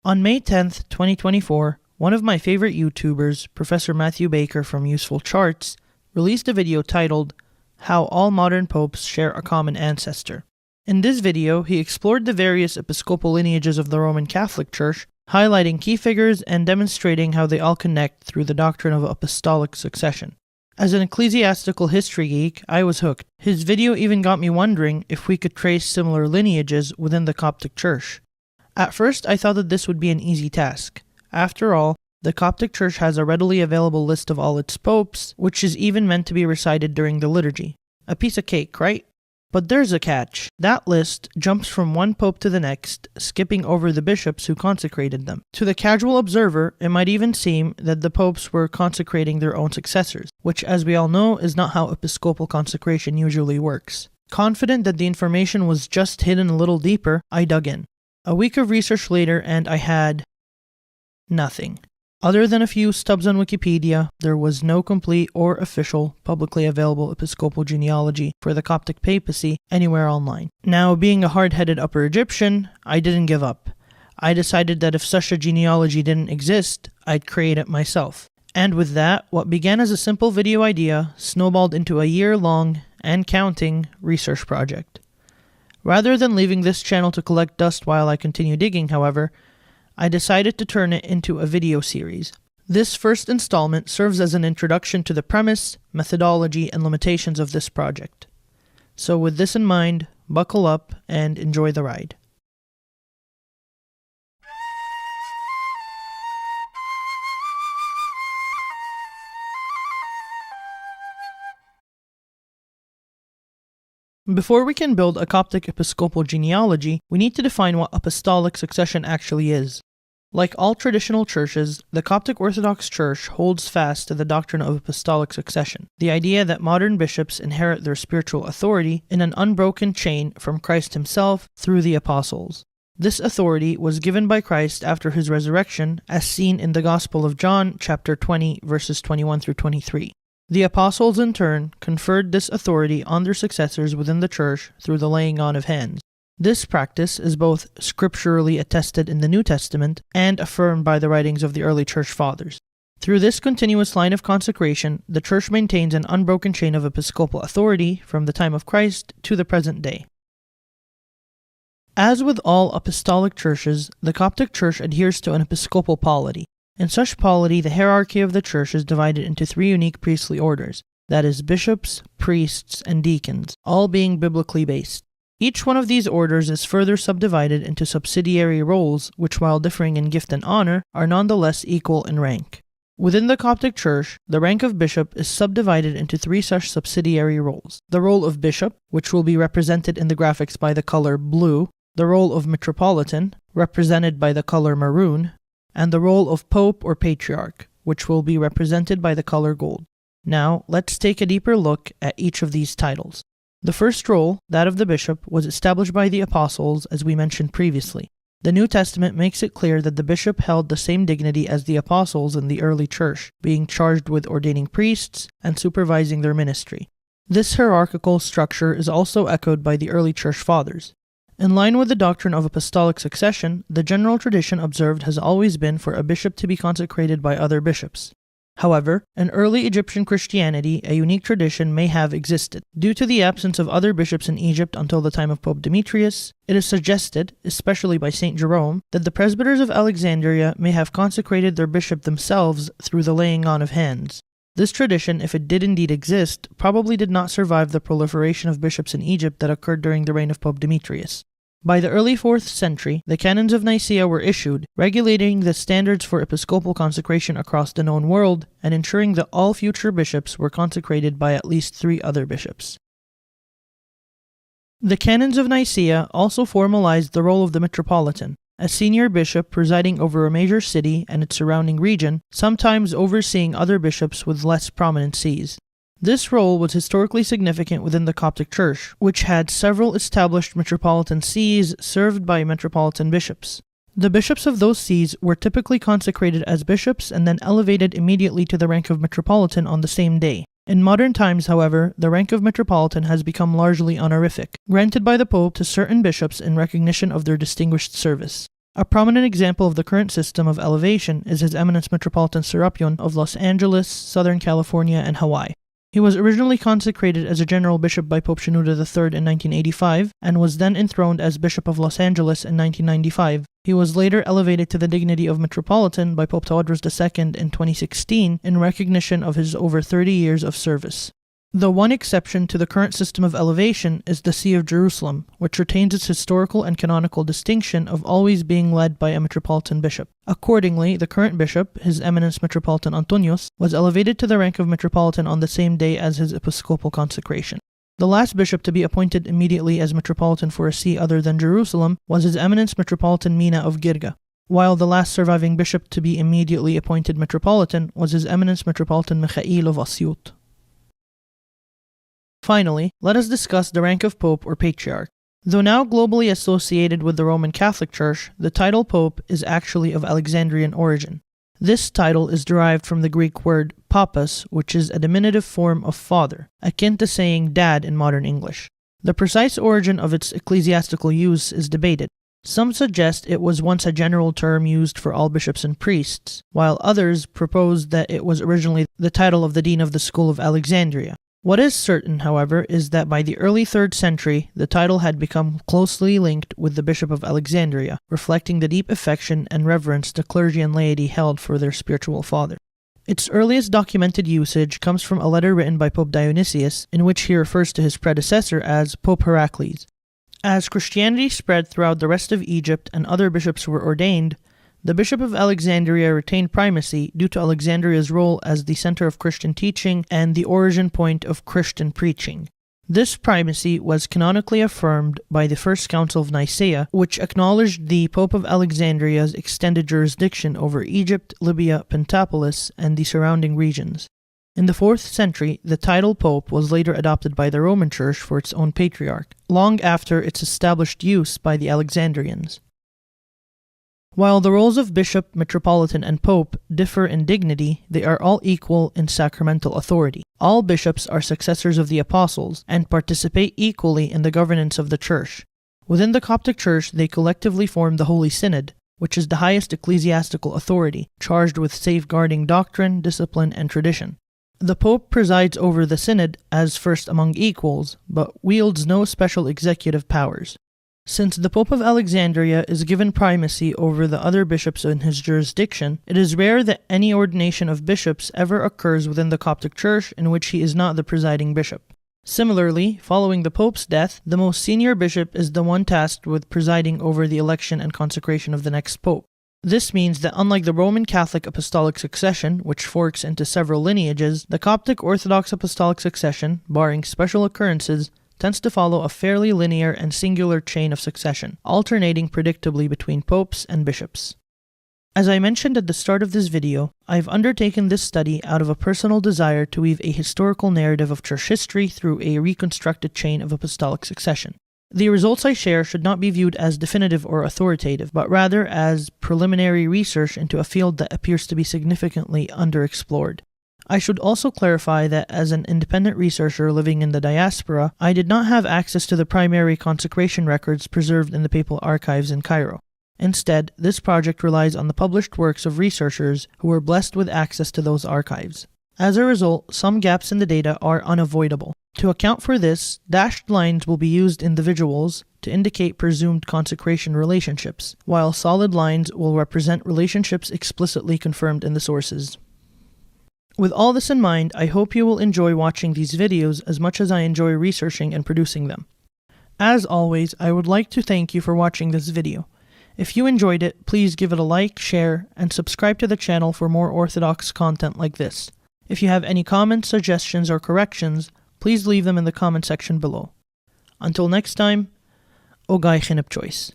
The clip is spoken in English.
On May 10th, 2024, one of my favorite YouTubers, Professor Matthew Baker from Useful Charts, released a video titled, How All Modern Popes Share a Common Ancestor. In this video, he explored the various episcopal lineages of the Roman Catholic Church, highlighting key figures and demonstrating how they all connect through the doctrine of apostolic succession. As an ecclesiastical history geek, I was hooked. His video even got me wondering if we could trace similar lineages within the Coptic Church. At first, I thought that this would be an easy task. After all, the Coptic Church has a readily available list of all its popes, which is even meant to be recited during the liturgy. A piece of cake, right? But there's a catch. That list jumps from one pope to the next, skipping over the bishops who consecrated them. To the casual observer, it might even seem that the popes were consecrating their own successors, which, as we all know, is not how episcopal consecration usually works. Confident that the information was just hidden a little deeper, I dug in. A week of research later, and I had nothing. Other than a few stubs on Wikipedia, there was no complete or official publicly available episcopal genealogy for the Coptic papacy anywhere online. Now, being a hard-headed Upper Egyptian, I didn't give up. I decided that if such a genealogy didn't exist, I'd create it myself. And with that, what began as a simple video idea snowballed into a year-long, and counting, research project. Rather than leaving this channel to collect dust while I continue digging, however, I decided to turn it into a video series. This first installment serves as an introduction to the premise, methodology, and limitations of this project. So with this in mind, buckle up and enjoy the ride. Before we can build a Coptic episcopal genealogy, we need to define what apostolic succession actually is. Like all traditional churches, the Coptic Orthodox Church holds fast to the doctrine of apostolic succession, the idea that modern bishops inherit their spiritual authority in an unbroken chain from Christ himself through the apostles. This authority was given by Christ after his resurrection, as seen in the Gospel of John, chapter 20, verses 21 through 23. The apostles, in turn, conferred this authority on their successors within the church through the laying on of hands. This practice is both scripturally attested in the New Testament and affirmed by the writings of the early church fathers. Through this continuous line of consecration, the church maintains an unbroken chain of episcopal authority from the time of Christ to the present day. As with all apostolic churches, the Coptic Church adheres to an episcopal polity. In such polity, the hierarchy of the church is divided into three unique priestly orders, that is, bishops, priests, and deacons, all being biblically based. Each one of these orders is further subdivided into subsidiary roles, which, while differing in gift and honor, are nonetheless equal in rank. Within the Coptic Church, the rank of bishop is subdivided into three such subsidiary roles. The role of bishop, which will be represented in the graphics by the color blue, the role of metropolitan, represented by the color maroon, and the role of Pope or Patriarch, which will be represented by the color gold. Now, let's take a deeper look at each of these titles. The first role, that of the bishop, was established by the apostles, as we mentioned previously. The New Testament makes it clear that the bishop held the same dignity as the apostles in the early church, being charged with ordaining priests and supervising their ministry. This hierarchical structure is also echoed by the early church fathers. In line with the doctrine of apostolic succession, the general tradition observed has always been for a bishop to be consecrated by other bishops. However, in early Egyptian Christianity, a unique tradition may have existed. Due to the absence of other bishops in Egypt until the time of Pope Demetrius, it is suggested, especially by St. Jerome, that the presbyters of Alexandria may have consecrated their bishop themselves through the laying on of hands. This tradition, if it did indeed exist, probably did not survive the proliferation of bishops in Egypt that occurred during the reign of Pope Demetrius. By the early 4th century, the Canons of Nicaea were issued, regulating the standards for episcopal consecration across the known world and ensuring that all future bishops were consecrated by at least 3 other bishops. The Canons of Nicaea also formalized the role of the metropolitan, a senior bishop presiding over a major city and its surrounding region, sometimes overseeing other bishops with less prominent sees. This role was historically significant within the Coptic Church, which had several established metropolitan sees served by metropolitan bishops. The bishops of those sees were typically consecrated as bishops and then elevated immediately to the rank of metropolitan on the same day. In modern times, however, the rank of metropolitan has become largely honorific, granted by the Pope to certain bishops in recognition of their distinguished service. A prominent example of the current system of elevation is His Eminence Metropolitan Serapion of Los Angeles, Southern California, and Hawaii. He was originally consecrated as a general bishop by Pope Shenouda III in 1985 and was then enthroned as Bishop of Los Angeles in 1995. He was later elevated to the dignity of Metropolitan by Pope Tawadros II in 2016 in recognition of his over 30 years of service. The one exception to the current system of elevation is the See of Jerusalem, which retains its historical and canonical distinction of always being led by a Metropolitan Bishop. Accordingly, the current bishop, His Eminence Metropolitan Antonios, was elevated to the rank of Metropolitan on the same day as his episcopal consecration. The last bishop to be appointed immediately as Metropolitan for a see other than Jerusalem was His Eminence Metropolitan Mina of Girga, while the last surviving bishop to be immediately appointed Metropolitan was His Eminence Metropolitan Mikhail of Asyut. Finally, let us discuss the rank of Pope or Patriarch. Though now globally associated with the Roman Catholic Church, the title Pope is actually of Alexandrian origin. This title is derived from the Greek word papas, which is a diminutive form of father, akin to saying dad in modern English. The precise origin of its ecclesiastical use is debated. Some suggest it was once a general term used for all bishops and priests, while others propose that it was originally the title of the dean of the School of Alexandria. What is certain, however, is that by the early 3rd century, the title had become closely linked with the Bishop of Alexandria, reflecting the deep affection and reverence the clergy and laity held for their spiritual father. Its earliest documented usage comes from a letter written by Pope Dionysius, in which he refers to his predecessor as Pope Heracles. As Christianity spread throughout the rest of Egypt and other bishops were ordained, the Bishop of Alexandria retained primacy due to Alexandria's role as the center of Christian teaching and the origin point of Christian preaching. This primacy was canonically affirmed by the First Council of Nicaea, which acknowledged the Pope of Alexandria's extended jurisdiction over Egypt, Libya, Pentapolis, and the surrounding regions. In the 4th century, the title Pope was later adopted by the Roman Church for its own patriarch, long after its established use by the Alexandrians. While the roles of bishop, metropolitan, and pope differ in dignity, they are all equal in sacramental authority. All bishops are successors of the apostles and participate equally in the governance of the church. Within the Coptic Church, they collectively form the Holy Synod, which is the highest ecclesiastical authority, charged with safeguarding doctrine, discipline, and tradition. The Pope presides over the Synod as first among equals, but wields no special executive powers. Since the Pope of Alexandria is given primacy over the other bishops in his jurisdiction, it is rare that any ordination of bishops ever occurs within the Coptic Church in which he is not the presiding bishop. Similarly, following the Pope's death, the most senior bishop is the one tasked with presiding over the election and consecration of the next Pope. This means that unlike the Roman Catholic Apostolic succession, which forks into several lineages, the Coptic Orthodox Apostolic succession, barring special occurrences, tends to follow a fairly linear and singular chain of succession, alternating predictably between popes and bishops. As I mentioned at the start of this video, I've undertaken this study out of a personal desire to weave a historical narrative of church history through a reconstructed chain of apostolic succession. The results I share should not be viewed as definitive or authoritative, but rather as preliminary research into a field that appears to be significantly underexplored. I should also clarify that as an independent researcher living in the diaspora, I did not have access to the primary consecration records preserved in the papal archives in Cairo. Instead, this project relies on the published works of researchers who were blessed with access to those archives. As a result, some gaps in the data are unavoidable. To account for this, dashed lines will be used in the visuals to indicate presumed consecration relationships, while solid lines will represent relationships explicitly confirmed in the sources. With all this in mind, I hope you will enjoy watching these videos as much as I enjoy researching and producing them. As always, I would like to thank you for watching this video. If you enjoyed it, please give it a like, share, and subscribe to the channel for more Orthodox content like this. If you have any comments, suggestions, or corrections, please leave them in the comment section below. Until next time, Ogay Chinep Choice.